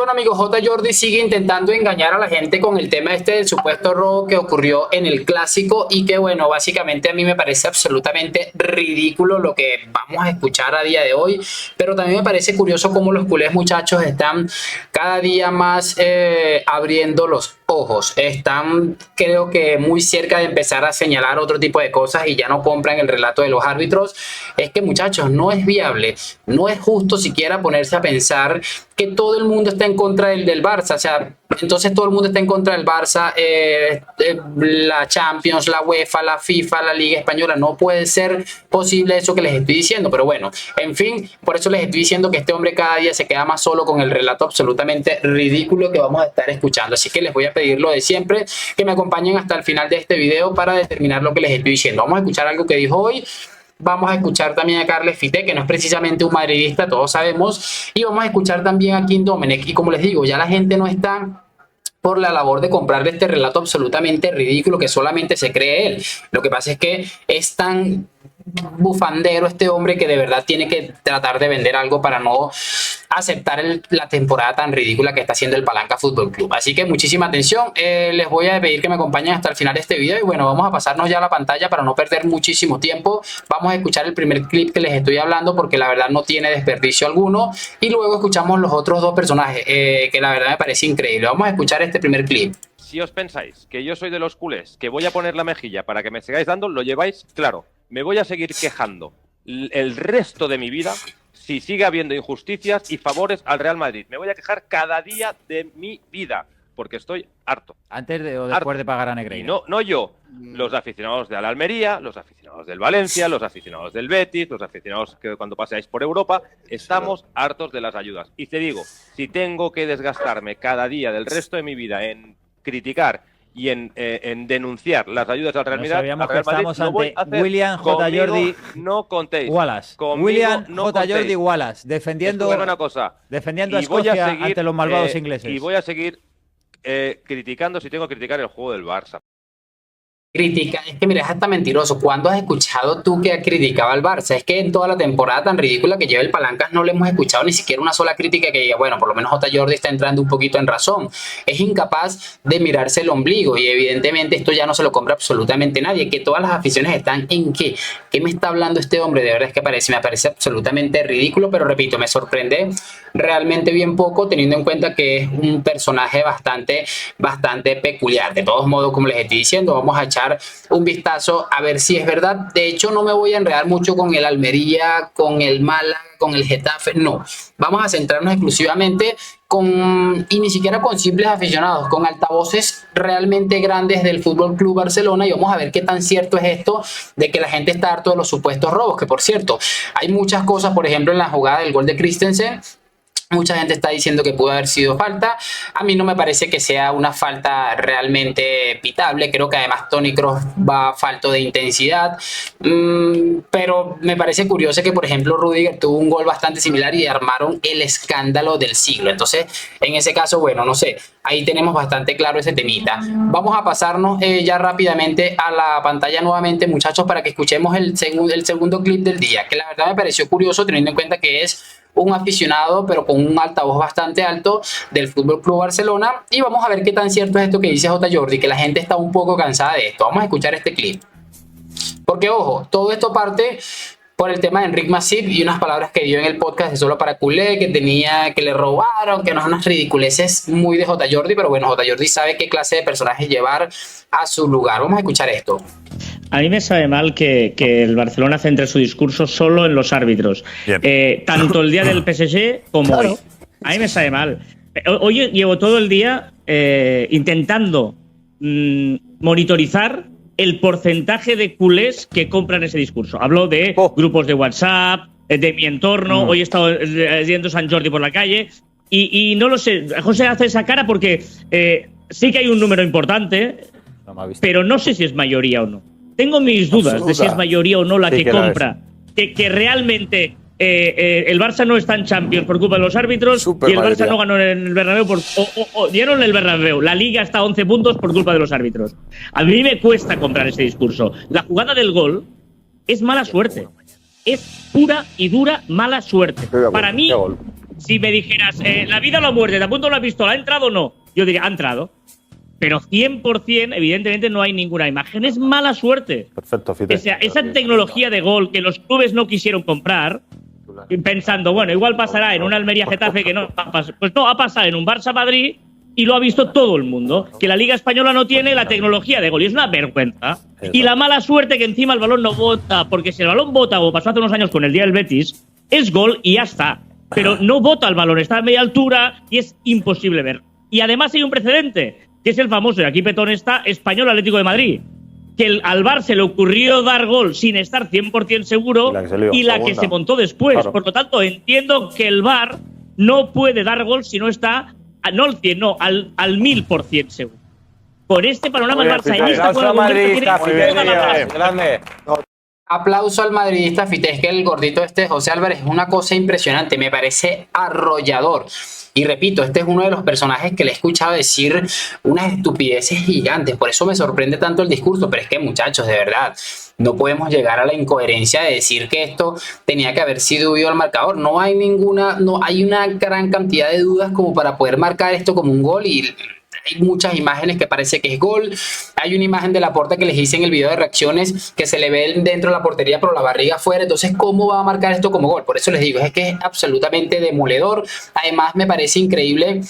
bueno, amigos, J. Jordi sigue intentando engañar a la gente con el tema este del supuesto robo que ocurrió en el Clásico y que, bueno, básicamente a mí me parece absolutamente ridículo lo que vamos a escuchar a día de hoy, pero también me parece curioso cómo los culés, muchachos, están cada día más abriendo los ojos. Están, creo que, muy cerca de empezar a señalar otro tipo de cosas y ya no compran el relato de los árbitros. Es que, muchachos, no es viable, no es justo siquiera ponerse a pensar que todo el mundo está en contra del Barça. O sea, entonces todo el mundo está en contra del Barça, la Champions, la UEFA, la FIFA, la Liga Española. No puede ser posible eso que les estoy diciendo, pero bueno, en fin, por eso les estoy diciendo que este hombre cada día se queda más solo con el relato absolutamente ridículo que vamos a estar escuchando. Así que les voy a pedir lo de siempre, que me acompañen hasta el final de este video para determinar lo que les estoy diciendo. Vamos a escuchar algo que dijo hoy. Vamos a escuchar también a Carles Fité, que no es precisamente un madridista, todos sabemos. Y vamos a escuchar también a Kim Domenech. Y como les digo, ya la gente no está por la labor de comprarle este relato absolutamente ridículo que solamente se cree él. Lo que pasa es que es tan bufandero este hombre que de verdad tiene que tratar de vender algo para no aceptar la temporada tan ridícula que está haciendo el Palanca Fútbol Club. Así que muchísima atención, les voy a pedir que me acompañen hasta el final de este video y bueno, vamos a pasarnos ya a la pantalla para no perder muchísimo tiempo. Vamos a escuchar el primer clip que les estoy hablando porque la verdad no tiene desperdicio alguno y luego escuchamos los otros dos personajes que la verdad me parece increíble. Vamos a escuchar este primer clip. Si os pensáis que yo soy de los culés, que voy a poner la mejilla para que me sigáis dando, lo lleváis claro. Me voy a seguir quejando el resto de mi vida si sigue habiendo injusticias y favores al Real Madrid. Me voy a quejar cada día de mi vida, porque estoy harto. Antes de o después de pagar a Negreira. Y no yo, los aficionados de la Almería, los aficionados del Valencia, los aficionados del Betis, los aficionados que cuando paseáis por Europa, estamos hartos de las ayudas. Y te digo, si tengo que desgastarme cada día del resto de mi vida en criticar y en denunciar las ayudas al Real Madrid, sabíamos que estamos ante William J. Jordi no contéis. Wallace. William J. Jordi Wallace, defendiendo a Escocia ante los malvados ingleses. Y voy a seguir criticando si tengo que criticar el juego del Barça. Critica, es que mira, es hasta mentiroso. ¿Cuándo has escuchado tú que criticaba al Barça? Es que en toda la temporada tan ridícula que lleva el Palancas no le hemos escuchado ni siquiera una sola crítica que diga, bueno, por lo menos J. Jordi está entrando un poquito en razón. Es incapaz de mirarse el ombligo y evidentemente esto ya no se lo compra absolutamente nadie. Que todas las aficiones están en ¿qué? ¿Qué me está hablando este hombre? De verdad es que me parece absolutamente ridículo, pero repito, me sorprende realmente bien poco teniendo en cuenta que es un personaje bastante peculiar. De todos modos, como les estoy diciendo, vamos a echar un vistazo a ver si es verdad. De hecho, no me voy a enredar mucho con el Almería, con el Málaga, con el Getafe, no. Vamos a centrarnos exclusivamente y ni siquiera con simples aficionados, con altavoces realmente grandes del Fútbol Club Barcelona y vamos a ver qué tan cierto es esto de que la gente está harto de los supuestos robos, que por cierto, hay muchas cosas, por ejemplo, en la jugada del gol de Christensen. Mucha gente está diciendo que pudo haber sido falta. A mí no me parece que sea una falta realmente pitable. Creo que además Toni Kroos va falto de intensidad. Pero me parece curioso que, por ejemplo, Rudiger tuvo un gol bastante similar y armaron el escándalo del siglo. Entonces, en ese caso, bueno, no sé. Ahí tenemos bastante claro ese temita. Vamos a pasarnos ya rápidamente a la pantalla nuevamente, muchachos, para que escuchemos el segundo clip del día. Que la verdad me pareció curioso teniendo en cuenta que es un aficionado, pero con un altavoz bastante alto del Fútbol Club Barcelona. Y vamos a ver qué tan cierto es esto que dice J. Jordi, que la gente está un poco cansada de esto. Vamos a escuchar este clip. Porque, ojo, todo esto parte por el tema de Enric Masip y unas palabras que dio en el podcast de Solo para Culé, que le robaron, que no son unas ridiculeces muy de J. Jordi, pero bueno, J. Jordi sabe qué clase de personajes llevar a su lugar. Vamos a escuchar esto. A mí me sabe mal que el Barcelona centre su discurso solo en los árbitros. Tanto el día del PSG como hoy. A mí me sabe mal. Hoy llevo todo el día intentando monitorizar el porcentaje de culés que compran ese discurso. Hablo de grupos de WhatsApp, de mi entorno. Hoy he estado yendo San Jordi por la calle y no lo sé. José hace esa cara porque sí que hay un número importante, pero no sé si es mayoría o no. Tengo mis dudas de si es mayoría o no la que compra. Que realmente el Barça no está en Champions por culpa de los árbitros y el Barça no ganó en el Bernabéu dieron el Bernabéu. La Liga está a 11 puntos por culpa de los árbitros. A mí me cuesta comprar ese discurso. La jugada del gol es mala suerte. Es pura y dura mala suerte. Para mí, si me dijeras, la vida o la muerte, te apunto una pistola, ¿ha entrado o no? Yo diría, ha entrado. Pero 100%, evidentemente, no hay ninguna imagen. Es mala suerte. Perfecto, Fite. O sea, esa tecnología de gol que los clubes no quisieron comprar, pensando, bueno, igual pasará en un Almería Getafe que no va a pasar. Pues no, ha pasado en un Barça Madrid y lo ha visto todo el mundo. Que la Liga Española no tiene la tecnología de gol y es una vergüenza. Y la mala suerte que encima el balón no bota, porque si el balón bota, como pasó hace unos años con el día del Betis, es gol y ya está. Pero no bota el balón, está a media altura y es imposible ver. Y además hay un precedente, que es el famoso, y aquí Petón está, Español Atlético de Madrid. Que al Barça se le ocurrió dar gol sin estar 100% seguro y la que se montó después. Claro. Por lo tanto, entiendo que el VAR no puede dar gol si no está, no al 100, no, al 1000% seguro. Con este panorama el Barça en esta grande. Aplauso al madridista Fite, es que el gordito José Álvarez es una cosa impresionante, me parece arrollador. Y repito, este es uno de los personajes que le he escuchado decir unas estupideces gigantes, por eso me sorprende tanto el discurso, pero es que muchachos, de verdad, no podemos llegar a la incoherencia de decir que esto tenía que haber sido huido al marcador. No hay una gran cantidad de dudas como para poder marcar esto como un gol y hay muchas imágenes que parece que es gol. Hay una imagen de Laporta que les hice en el video de reacciones que se le ve dentro de la portería pero la barriga afuera. Entonces, ¿cómo va a marcar esto como gol? Por eso les digo, es que es absolutamente demoledor. Además, me parece increíble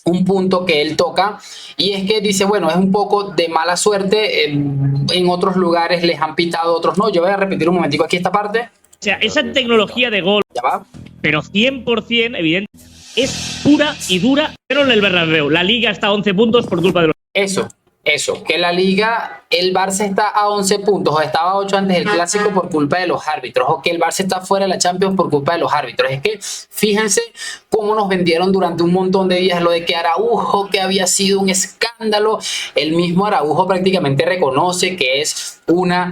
un punto que él toca y es que dice, bueno, es un poco de mala suerte, en otros lugares les han pitado, otros no. Yo voy a repetir un momentico aquí esta parte. O sea, esa tecnología de gol, ya va, pero 100% evidente, es pura y dura, pero en el Bernabéu. La Liga está a 11 puntos por culpa de los... Eso, que la Liga, el Barça está a 11 puntos, o estaba a 8 antes del Clásico por culpa de los árbitros, o que el Barça está fuera de la Champions por culpa de los árbitros. Es que fíjense cómo nos vendieron durante un montón de días lo de que Araujo, que había sido un escándalo. El mismo Araujo prácticamente reconoce que es una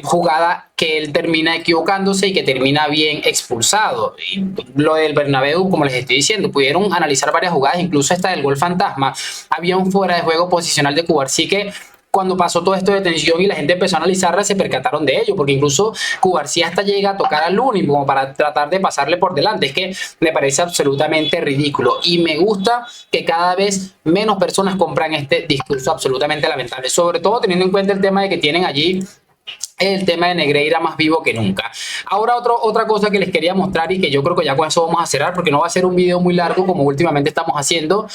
jugada que él termina equivocándose y que termina bien expulsado. Y lo del Bernabéu, como les estoy diciendo, pudieron analizar varias jugadas, incluso esta del gol fantasma. Había un fuera de juego posicional de Cubarsí que cuando pasó todo esto de tensión y la gente empezó a analizarla, se percataron de ello, porque incluso Cubarsí hasta llega a tocar al Lunin como para tratar de pasarle por delante. Es que me parece absolutamente ridículo y me gusta que cada vez menos personas compran este discurso absolutamente lamentable, sobre todo teniendo en cuenta el tema de que tienen allí el tema de Negreira más vivo que nunca. Ahora otra cosa que les quería mostrar y que yo creo que ya con eso vamos a cerrar, porque no va a ser un video muy largo como últimamente estamos haciendo,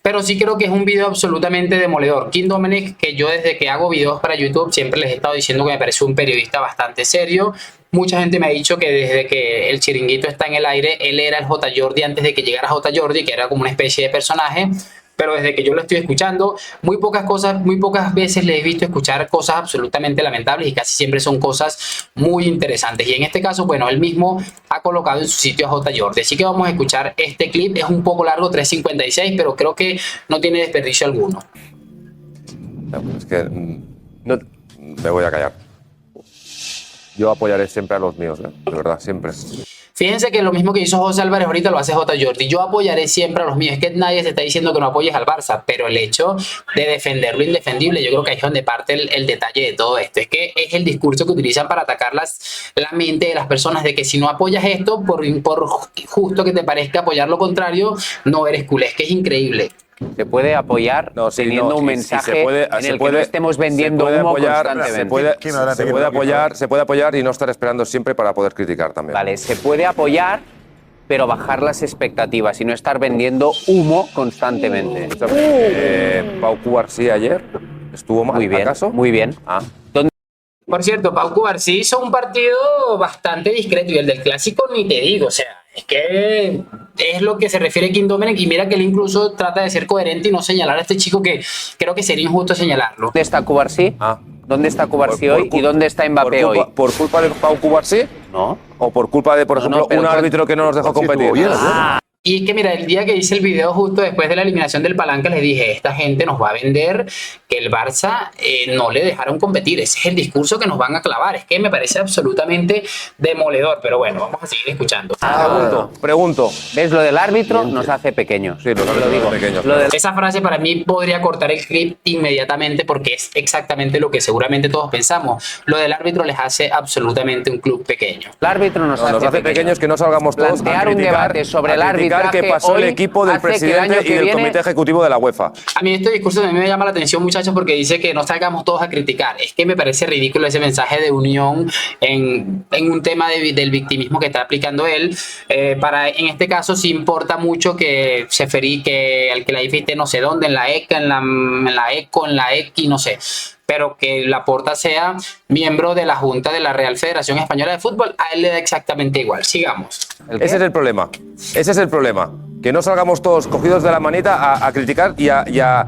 pero sí creo que es un video absolutamente demoledor. Kim Domenech, que yo desde que hago videos para YouTube siempre les he estado diciendo que me parece un periodista bastante serio. Mucha gente me ha dicho que desde que el Chiringuito está en el aire, él era el J. Jordi antes de que llegara J. Jordi, que era como una especie de personaje. Pero desde que yo lo estoy escuchando, muy pocas veces le he visto escuchar cosas absolutamente lamentables y casi siempre son cosas muy interesantes. Y en este caso, bueno, él mismo ha colocado en su sitio a J. Jordi. Así que vamos a escuchar este clip. Es un poco largo, 3:56, pero creo que no tiene desperdicio alguno. Es que no, me voy a callar. Yo apoyaré siempre a los míos, de verdad, siempre. Fíjense que lo mismo que hizo José Álvarez ahorita lo hace J. Jordi. Yo apoyaré siempre a los míos. Es que nadie se está diciendo que no apoyes al Barça, pero el hecho de defender lo indefendible, yo creo que ahí es donde parte el detalle de todo esto. Es que es el discurso que utilizan para atacar la mente de las personas, de que si no apoyas esto, por justo que te parezca apoyar lo contrario, no eres culé. Es que es increíble. Se puede apoyar teniendo un mensaje en el que no estemos vendiendo humo constantemente. Se puede apoyar y no estar esperando siempre para poder criticar también. Vale, se puede apoyar, pero bajar las expectativas y no estar vendiendo humo constantemente. Pau Cubarsí ayer estuvo mal, muy bien, ¿acaso? Muy bien. Por cierto, Pau Cubarsí hizo un partido bastante discreto y el del Clásico ni te digo, o sea, es que es lo que se refiere Kim Domenech y mira que él incluso trata de ser coherente y no señalar a este chico, que creo que sería injusto señalarlo. ¿Dónde está Cubarsí? ¿Dónde está Cubarsí hoy y dónde está Mbappé hoy? ¿Por culpa de Pau Cubarsí? No. ¿O por culpa de, por ejemplo, un árbitro que no nos dejó competir? Y es que mira, el día que hice el video justo después de la eliminación del Palanca, les dije, esta gente nos va a vender que el Barça no le dejaron competir. Ese es el discurso que nos van a clavar. Es que me parece absolutamente demoledor. Pero bueno, vamos a seguir escuchando. Pregunto. ¿Ves? Lo del árbitro nos hace pequeños. Sí, los árbitros pequeños. Esa frase para mí podría cortar el clip inmediatamente porque es exactamente lo que seguramente todos pensamos. Lo del árbitro les hace absolutamente un club pequeño. El árbitro nos hace pequeños que no salgamos todos plantear a criticar, un debate sobre el arbitraje que pasó el hoy equipo del hace que el presidente año y que del viene- comité ejecutivo de la UEFA. A mí este discurso también me llama la atención, muchachos, porque dice que no salgamos todos a criticar. Es que me parece ridículo ese mensaje de unión en un tema del victimismo que está aplicando él. En este caso sí importa mucho que que la IFA esté no sé dónde, en la ECA, en la ECO, en la EQI, no sé. Pero que Laporta sea miembro de la Junta de la Real Federación Española de Fútbol, a él le da exactamente igual. Sigamos. Ese es el problema. Ese es el problema. Que no salgamos todos cogidos de la manita a criticar y a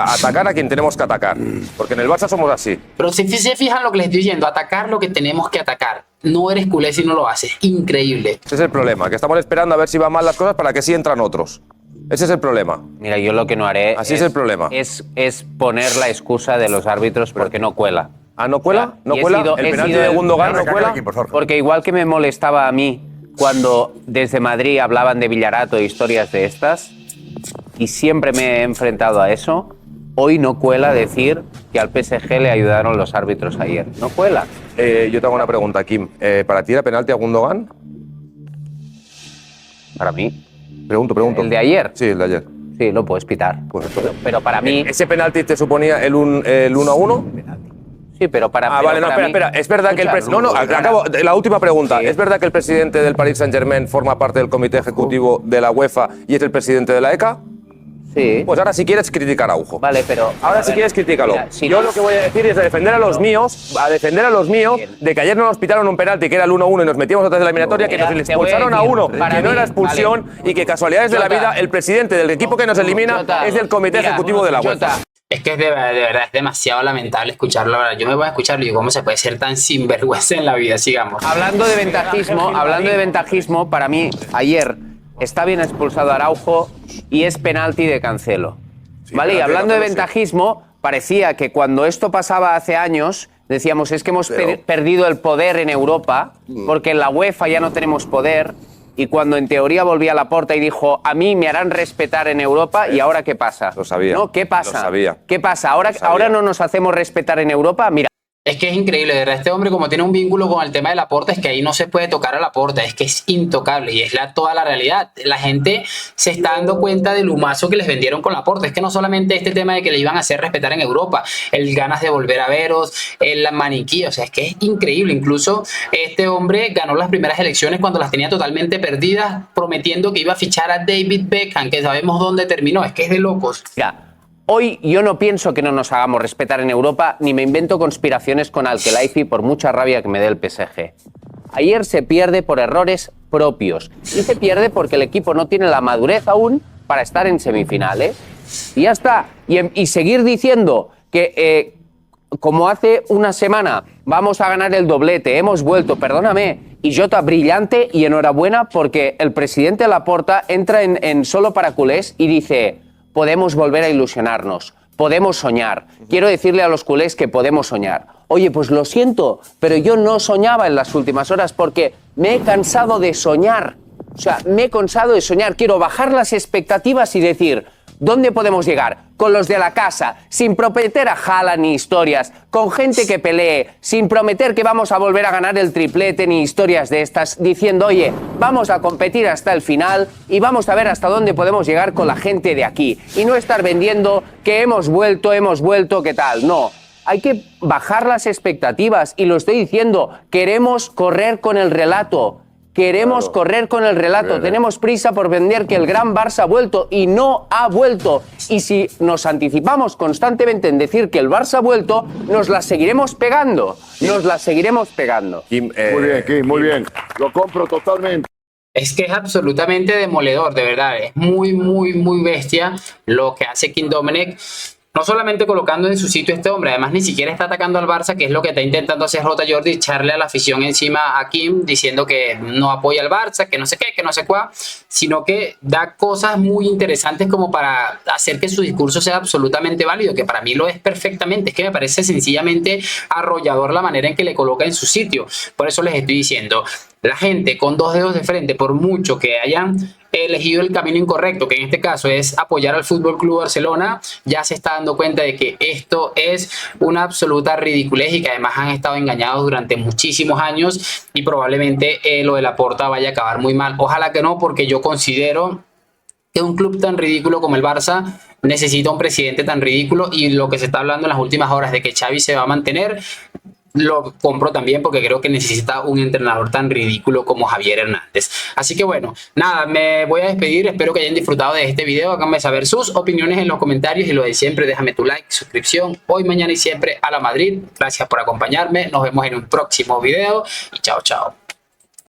atacar a quien tenemos que atacar. Porque en el Barça somos así. Pero si se fijan lo que les estoy diciendo, atacar lo que tenemos que atacar. No eres culé si no lo haces. Increíble. Ese es el problema. Que estamos esperando a ver si van mal las cosas para que sí entran otros. Ese es el problema. Mira, yo lo que no haré Así es el problema. es poner la excusa de los árbitros porque no cuela. ¿Ah, no cuela? ¿No Y he cuela? sido- ¿El he penalti sido de el- Gundogan no cuela? Porque igual que me molestaba a mí cuando desde Madrid hablaban de Villarato e historias de estas, y siempre me he enfrentado a eso, hoy no cuela decir que al PSG le ayudaron los árbitros ayer. No cuela. Yo te hago una pregunta, Kim. ¿Para ti era penalti a Gundogan? Para mí. Pregunto. ¿El de ayer? Sí, el de ayer. Sí, lo puedes pitar. Pues, Pero para mí... ¿Ese penalti te suponía el 1-1? Sí, pero para Ah, pero vale, no, para espera. Es verdad que el Escucha, presidente. No, acabo. La última pregunta. Sí. ¿Es verdad que el presidente del Paris Saint-Germain forma parte del comité ejecutivo de la UEFA y es el presidente de la ECA? Sí. Pues ahora si quieres criticar a Ujo. Vale, pero... Ahora a si ver, quieres critícalo. mira, si Yo no- lo que voy a decir es defender a los míos, de que ayer no nos pitaron un penalti que era el 1-1 y nos metíamos atrás de la eliminatoria, que Mira, nos te voy a expulsaron a decir, uno, para que no mí, era expulsión y que casualidades de la Jota. vida, el presidente del equipo que nos elimina Jota, es del comité mira, ejecutivo de la UEFA. Jota, Es que de verdad es demasiado lamentable escucharlo. La verdad. Yo me voy a escucharlo y digo, ¿cómo se puede ser tan sinvergüenza en la vida? Sigamos. hablando de ventajismo, para mí, ayer está bien expulsado Araujo y es penalti de Cancelo. ¿Vale? Y hablando de ventajismo, parecía que cuando esto pasaba hace años, decíamos, es que hemos perdido el poder en Europa, porque en la UEFA ya no tenemos poder, y cuando en teoría volvía a Laporta y dijo, a mí me harán respetar en Europa, ¿y ahora qué pasa? Lo sabía. ¿No? ¿Qué pasa? Lo sabía. ¿Qué pasa? ¿Ahora, Lo sabía. ahora no nos hacemos respetar en Europa? Mira. Es que es increíble, de verdad, este hombre como tiene un vínculo con el tema de Laporta, es que ahí no se puede tocar a Laporta, es que es intocable y es toda la realidad. La gente se está dando cuenta del humazo que les vendieron con Laporta. Es que no solamente este tema de que le iban a hacer respetar en Europa, el ganas de volver a veros, el maniquí, o sea, es que es increíble. Incluso este hombre ganó las primeras elecciones cuando las tenía totalmente perdidas, prometiendo que iba a fichar a David Beckham, que sabemos dónde terminó, es que es de locos. Mira, hoy yo no pienso que no nos hagamos respetar en Europa, ni me invento conspiraciones con Al-Khelaifi por mucha rabia que me dé el PSG. Ayer se pierde por errores propios y se pierde porque el equipo no tiene la madurez aún para estar en semifinales. Y ya está. Y seguir diciendo que, como hace una semana, vamos a ganar el doblete, hemos vuelto, perdóname, y Jota brillante y enhorabuena porque el presidente Laporta entra en Solo para Culés y dice... Podemos volver a ilusionarnos, podemos soñar. Quiero decirle a los culés que podemos soñar. Oye, pues lo siento, pero yo no soñaba en las últimas horas porque me he cansado de soñar. O sea, me he cansado de soñar. Quiero bajar las expectativas y decir, ¿dónde podemos llegar? Con los de la casa, sin prometer a Haaland ni historias, con gente que pelee, sin prometer que vamos a volver a ganar el triplete ni historias de estas, diciendo, oye, vamos a competir hasta el final y vamos a ver hasta dónde podemos llegar con la gente de aquí. Y no estar vendiendo que hemos vuelto, ¿qué tal? No. Hay que bajar las expectativas y lo estoy diciendo, queremos correr con el relato. Queremos correr con el relato, tenemos prisa por vender que el gran Barça ha vuelto y no ha vuelto. Y si nos anticipamos constantemente en decir que el Barça ha vuelto, nos la seguiremos pegando. Nos la seguiremos pegando. Kim, Muy bien, Kim, muy bien. Lo compro totalmente. Es que es absolutamente demoledor, de verdad. Es muy bestia lo que hace Kim Domenech. no solamente colocando en su sitio a este hombre, además ni siquiera está atacando al Barça, que es lo que está intentando hacer J. Jordi, echarle a la afición encima a Kim, diciendo que no apoya al Barça, que no sé qué, que no sé cuál, sino que da cosas muy interesantes como para hacer que su discurso sea absolutamente válido, que para mí lo es perfectamente. Es que me parece sencillamente arrollador la manera en que le coloca en su sitio. Por eso les estoy diciendo, la gente con dos dedos de frente, por mucho que hayan elegido el camino incorrecto, que en este caso es apoyar al Fútbol Club Barcelona, ya se está dando cuenta de que esto es una absoluta ridiculez y que además han estado engañados durante muchísimos años y probablemente lo de Laporta vaya a acabar muy mal. Ojalá que no, porque yo considero que un club tan ridículo como el Barça necesita un presidente tan ridículo, y lo que se está hablando en las últimas horas de que Xavi se va a mantener, lo compro también, porque creo que necesita un entrenador tan ridículo como Javier Hernández. Así que bueno, nada, me voy a despedir. Espero que hayan disfrutado de este video. Háganme saber sus opiniones en los comentarios y lo de siempre, déjame tu like, suscripción. Hoy, mañana y siempre a la Madrid. Gracias por acompañarme. Nos vemos en un próximo video y chao, chao.